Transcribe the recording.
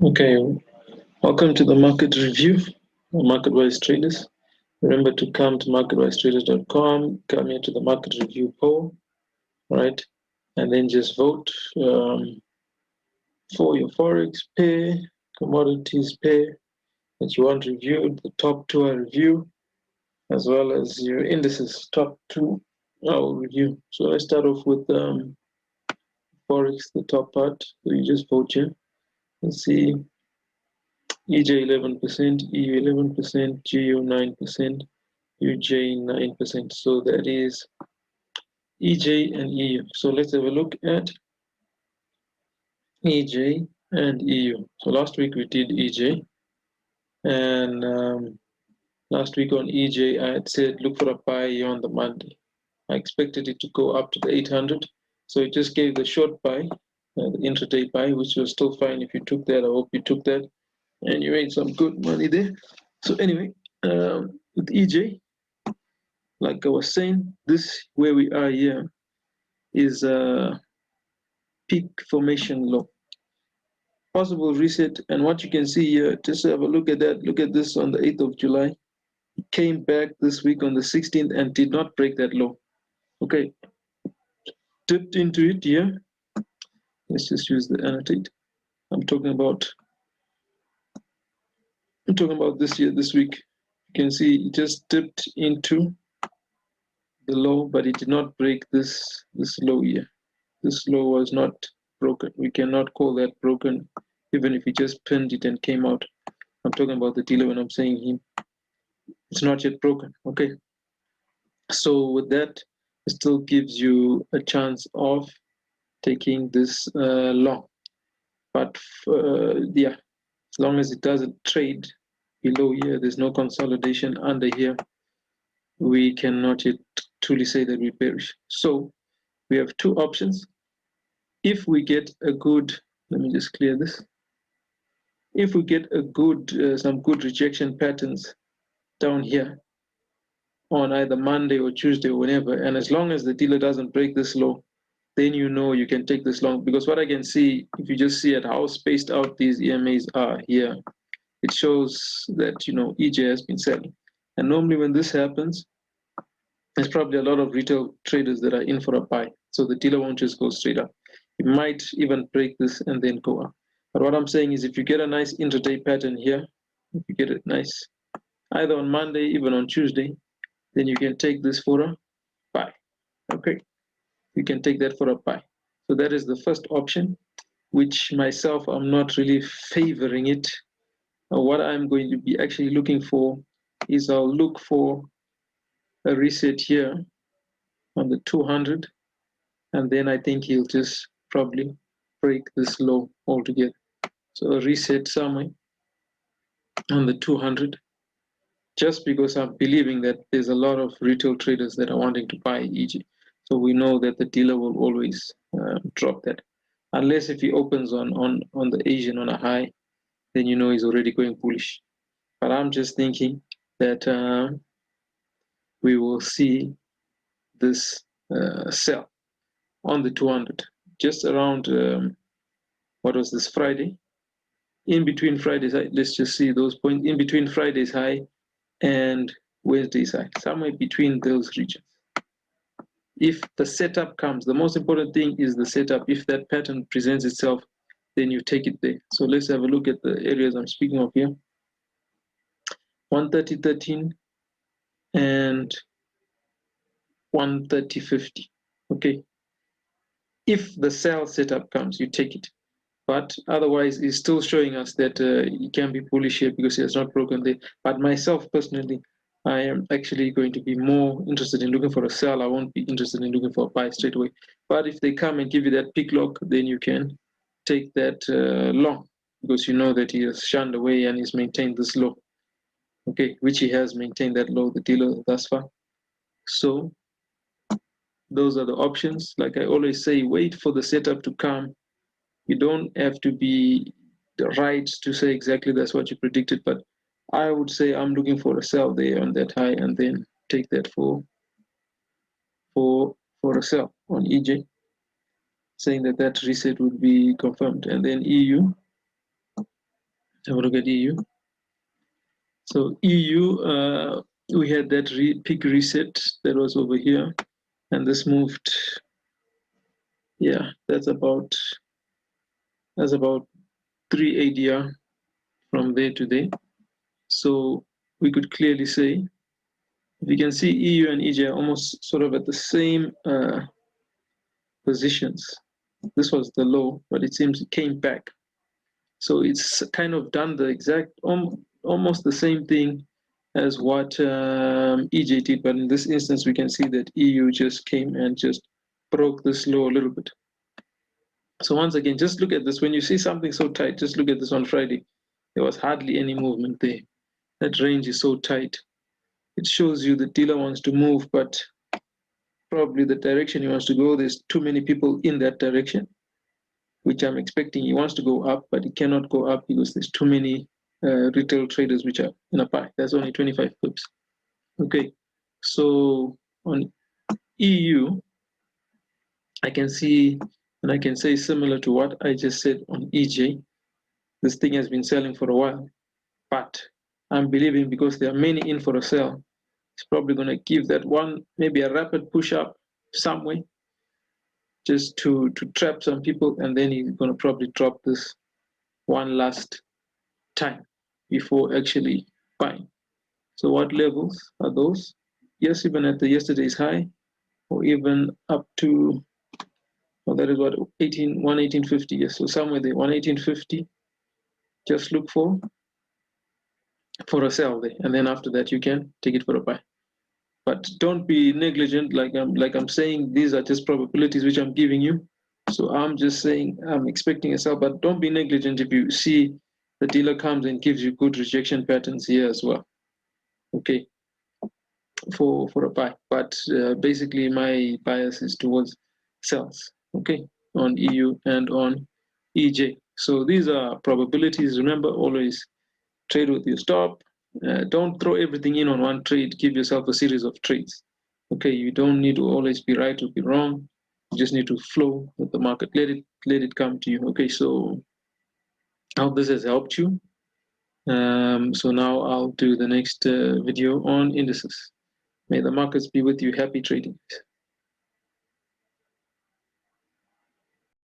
Okay, welcome to the market review, Marketwise Traders. Remember to come to marketwisetraders.com, come here to the market review poll, right? And then just vote for your Forex pair, commodities pair that you want reviewed. The top two I review, as well as your indices, top two I'll review. So let's start off with Forex, the top part. So you just vote here. Let's see. EJ 11%, EU 11%, GU 9%, UJ 9%. So that is EJ and EU. So let's have a look at EJ and EU. So last week we did EJ, and last week on EJ I had said look for a buy on the Monday. I expected it to go up to the 800, so it just gave the short buy, the intraday buy, which was still fine if you took that. I hope you took that, and you made some good money there. So anyway, with EJ, like I was saying, this where we are here is a peak formation low. Possible reset, and what you can see here, just have a look at that. Look at this on the 8th of July. It came back this week on the 16th and did not break that low. Okay, dipped into it here. Let's just use the annotate. I'm talking about this year, this week. You can see it just dipped into the low, but it did not break this low here. This low was not broken. We cannot call that broken, even if he just pinned it and came out. I'm talking about the dealer when I'm saying him. It's not yet broken. Okay. So with that, it still gives you a chance of taking this long. But yeah, as long as it doesn't trade below here, there's no consolidation under here, we cannot yet truly say that we bearish. So we have two options. If we get a good, let me just clear this. If we get a good, some good rejection patterns down here on either Monday or Tuesday or whenever, and as long as the dealer doesn't break this low, then you know you can take this long. Because what I can see, if you just see at how spaced out these EMAs are here, it shows that EJ has been selling. And normally when this happens, there's probably a lot of retail traders that are in for a buy. So the dealer won't just go straight up. It might even break this and then go up. But what I'm saying is if you get a nice intraday pattern here, if you get it nice, either on Monday, even on Tuesday, then you can take this for a buy. Okay, you can take that for a buy. So that is the first option, which myself, I'm not really favoring it. What I'm going to be actually looking for is I'll look for a reset here on the 200, and then I think he'll just probably break this low altogether. So a reset somewhere on the 200, just because I'm believing that there's a lot of retail traders that are wanting to buy EG. So we know that the dealer will always drop that, unless if he opens on the Asian on a high, then he's already going bullish. But I'm just thinking that we will see this sell on the 200, just around what was this, Friday? In between Friday's high, let's just see those points in between Friday's high and Wednesday's high, somewhere between those regions. If the setup comes, the most important thing is the setup. If that pattern presents itself, then you take it there. So let's have a look at the areas I'm speaking of here. 130.13 and 130.50. Okay. If the sell setup comes, you take it. But otherwise, it's still showing us that it can be bullish here because it has not broken there. But myself personally, I am actually going to be more interested in looking for a sell. I won't be interested in looking for a buy straight away. But if they come and give you that pick lock, then you can take that long, because you know that he has shunned away and he's maintained this low. Okay, which he has maintained that low, the dealer, thus far. So those are the options. Like I always say, wait for the setup to come. You don't have to be right to say exactly that's what you predicted, but I would say I'm looking for a sell there on that high, and then take that for a sell on EJ, saying that reset would be confirmed. And then EU, Have a look at EU. So EU, we had that peak reset that was over here, and this moved. Yeah, that's about 3 ADR from there to there. So we could clearly say, if you can see, EU and EJ are almost sort of at the same positions. This was the low, but it seems it came back. So it's kind of done the exact, almost the same thing as what EJ did, but in this instance, we can see that EU just came and just broke this low a little bit. So once again, just look at this. When you see something so tight, just look at this on Friday. There was hardly any movement there. That range is so tight. It shows you the dealer wants to move, but probably the direction he wants to go, there's too many people in that direction, which I'm expecting he wants to go up, but he cannot go up because there's too many retail traders which are in a buy. That's only 25 pips. Okay, so on EU, I can see, and I can say similar to what I just said on EJ, this thing has been selling for a while, but I'm believing because there are many in for a sell, it's probably going to give that one, maybe a rapid push up somewhere, just to trap some people, and then he's going to probably drop this one last time before actually buying. So what levels are those? Yes, even at the yesterday's high, or even up to, well, that is what, 118.50. Yes, so somewhere there, 118.50. Just look for a sell there, and then after that you can take it for a buy. But don't be negligent. Like I'm saying, these are just probabilities which I'm giving you. So I'm just saying I'm expecting a sell, but don't be negligent if you see the dealer comes and gives you good rejection patterns here as well. Okay, for a buy. But basically my bias is towards sells. Okay, on EU and on EJ. So these are probabilities. Remember, always trade with your stop. Don't throw everything in on one trade. Give yourself a series of trades. Okay, you don't need to always be right or be wrong. You just need to flow with the market. Let it come to you. Okay, so I hope this has helped you. So now I'll do the next video on indices. May the markets be with you. Happy trading.